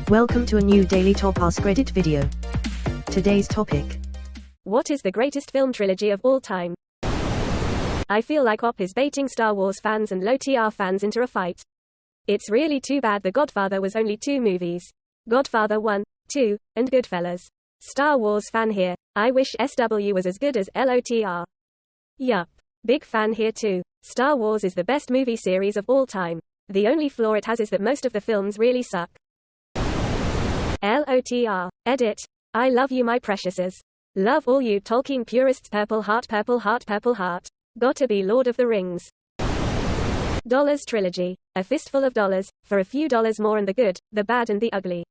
Welcome to a new Daily Top Askreddit video. Today's topic. What is the greatest film trilogy of all time? I feel like OP is baiting Star Wars fans and low TR fans into a fight. It's really too bad The Godfather was only 2 movies. Godfather 1, 2, and Goodfellas. Star Wars fan here. I wish SW was as good as LOTR. Yup. Big fan here too. Star Wars is the best movie series of all time. The only flaw it has is that most of the films really suck. LOTR. Edit. I love you my preciouses. Love all you Tolkien purists. Purple heart, purple heart, purple heart. Gotta be Lord of the Rings. Dollars trilogy. A fistful of dollars, for a few dollars more and the good, the bad and the ugly.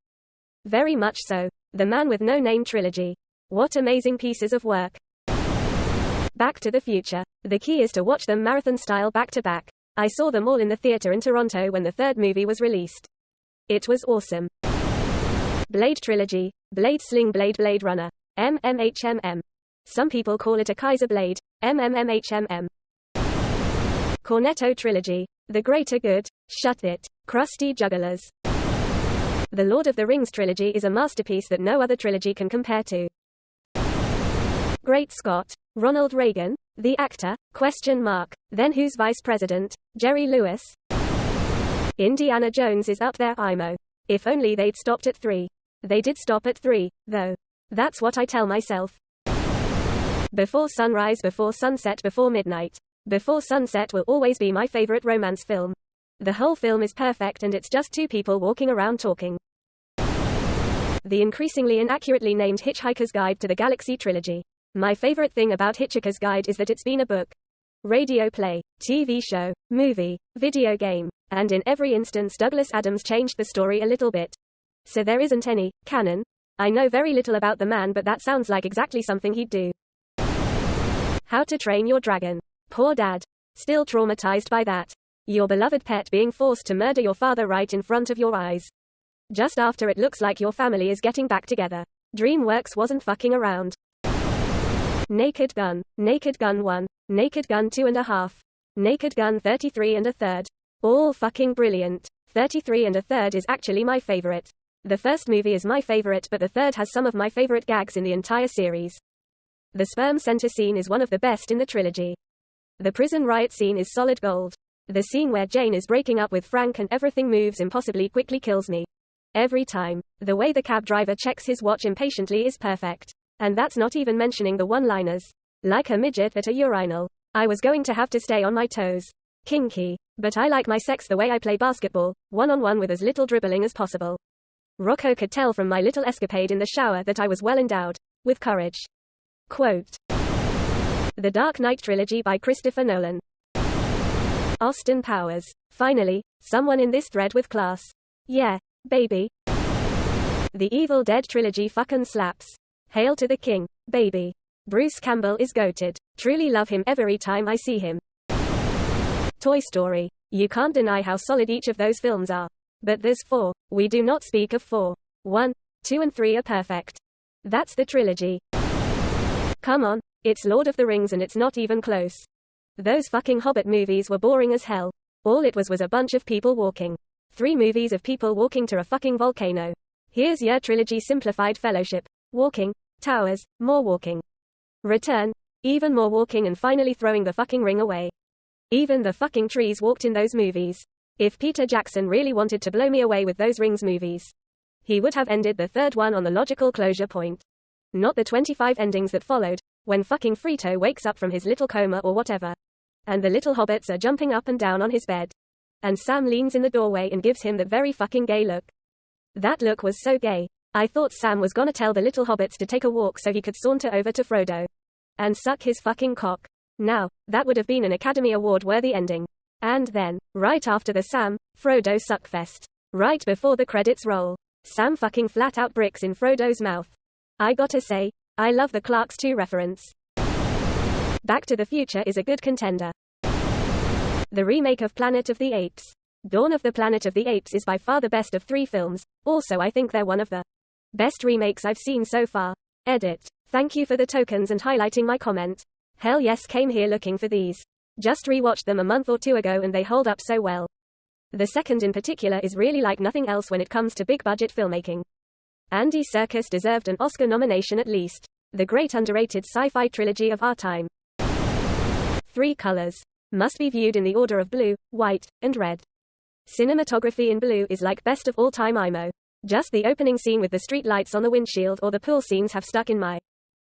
Very much so. The Man with No Name trilogy. What amazing pieces of work. Back to the Future. The key is to watch them marathon style back to back. I saw them all in the theater in Toronto when the 3rd movie was released. It was awesome. Blade trilogy. Blade Sling Blade Blade Runner. MMHMM. Some people call it a Kaiser Blade. MMMHMM. Cornetto trilogy. The Greater Good. Shut it. Crusty Jugglers. The Lord of the Rings trilogy is a masterpiece that no other trilogy can compare to. Great Scott. Ronald Reagan, the actor, ? Then who's vice president? Jerry Lewis? Indiana Jones is up there IMO. If only they'd stopped at 3. They did stop at 3, though. That's what I tell myself. Before Sunrise, Before Sunset, Before Midnight. Before Sunset will always be my favorite romance film. The whole film is perfect and it's just 2 people walking around talking. The increasingly inaccurately named Hitchhiker's Guide to the Galaxy trilogy. My favorite thing about Hitchhiker's Guide is that it's been a book, radio play, TV show, movie, video game, and in every instance Douglas Adams changed the story a little bit. So there isn't any canon. I know very little about the man, but that sounds like exactly something he'd do. How to Train Your Dragon. Poor dad. Still traumatized by that. Your beloved pet being forced to murder your father right in front of your eyes. Just after it looks like your family is getting back together. DreamWorks wasn't fucking around. Naked Gun. Naked Gun 1. Naked Gun 2.5. Naked Gun 33 1/3. All fucking brilliant. 33 1/3 is actually my favorite. The first movie is my favorite, but the third has some of my favorite gags in the entire series. The sperm center scene is one of the best in the trilogy. The prison riot scene is solid gold. The scene where Jane is breaking up with Frank and everything moves impossibly quickly kills me. Every time. The way the cab driver checks his watch impatiently is perfect. And that's not even mentioning the one-liners. Like a midget at a urinal. I was going to have to stay on my toes. Kinky. But I like my sex the way I play basketball, one-on-one with as little dribbling as possible. Rocco could tell from my little escapade in the shower that I was well endowed with courage. Quote. The Dark Knight trilogy by Christopher Nolan. Austin Powers. Finally, someone in this thread with class. Yeah, baby. The Evil Dead trilogy fucking slaps. Hail to the king, baby. Bruce Campbell is goated. Truly love him every time I see him. Toy Story. You can't deny how solid each of those films are. But there's 4. We do not speak of 4. 1, 2 and 3 are perfect. That's the trilogy. Come on, it's Lord of the Rings and it's not even close. Those fucking Hobbit movies were boring as hell. All it was a bunch of people walking. 3 movies of people walking to a fucking volcano. Here's your trilogy simplified: Fellowship, walking, Towers, more walking. Return, even more walking, and finally throwing the fucking ring away. Even the fucking trees walked in those movies. If Peter Jackson really wanted to blow me away with those Rings movies, he would have ended the 3rd one on the logical closure point. Not the 25 endings that followed, when fucking Frito wakes up from his little coma or whatever. And the little hobbits are jumping up and down on his bed. And Sam leans in the doorway and gives him that very fucking gay look. That look was so gay. I thought Sam was gonna tell the little hobbits to take a walk so he could saunter over to Frodo and suck his fucking cock. Now, that would have been an Academy Award worthy ending. And then, right after the Sam, Frodo suckfest. Right before the credits roll. Sam fucking flat out bricks in Frodo's mouth. I gotta say, I love the Clerks 2 reference. Back to the Future is a good contender. The remake of Planet of the Apes. Dawn of the Planet of the Apes is by far the best of 3 films. Also, I think they're one of the best remakes I've seen so far. Edit. Thank you for the tokens and highlighting my comment. Hell yes, came here looking for these. Just rewatched them a month or 2 ago and they hold up so well. The second in particular is really like nothing else when it comes to big-budget filmmaking. Andy Serkis deserved an Oscar nomination at least. The great underrated sci-fi trilogy of our time. 3 colors. Must be viewed in the order of blue, white, and red. Cinematography in blue is like best of all time IMO. Just the opening scene with the street lights on the windshield or the pool scenes have stuck in my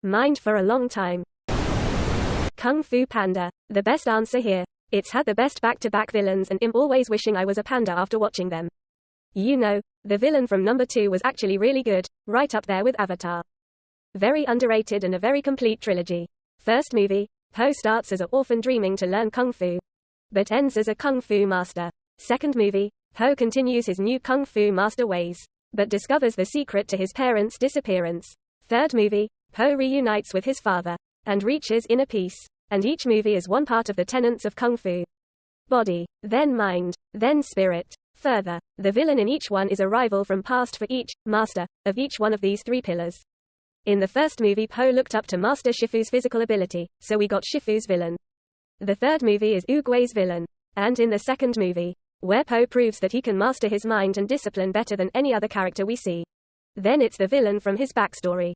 mind for a long time. Kung Fu Panda. The best answer here. It's had the best back-to-back villains and I'm always wishing I was a panda after watching them. You know, the villain from number 2 was actually really good, right up there with Avatar. Very underrated and a very complete trilogy. First movie, Po starts as an orphan dreaming to learn Kung Fu, but ends as a Kung Fu master. Second movie, Po continues his new Kung Fu master ways, but discovers the secret to his parents' disappearance. Third movie, Po reunites with his father, and reaches inner peace. And each movie is one part of the tenets of Kung Fu. Body, then mind, then spirit. Further, the villain in each one is a rival from past for each master of each one of these 3 pillars. In the first movie, Po looked up to Master Shifu's physical ability, so we got Shifu's villain. The third movie is Oogway's villain. And in the second movie, where Po proves that he can master his mind and discipline better than any other character we see, then it's the villain from his backstory.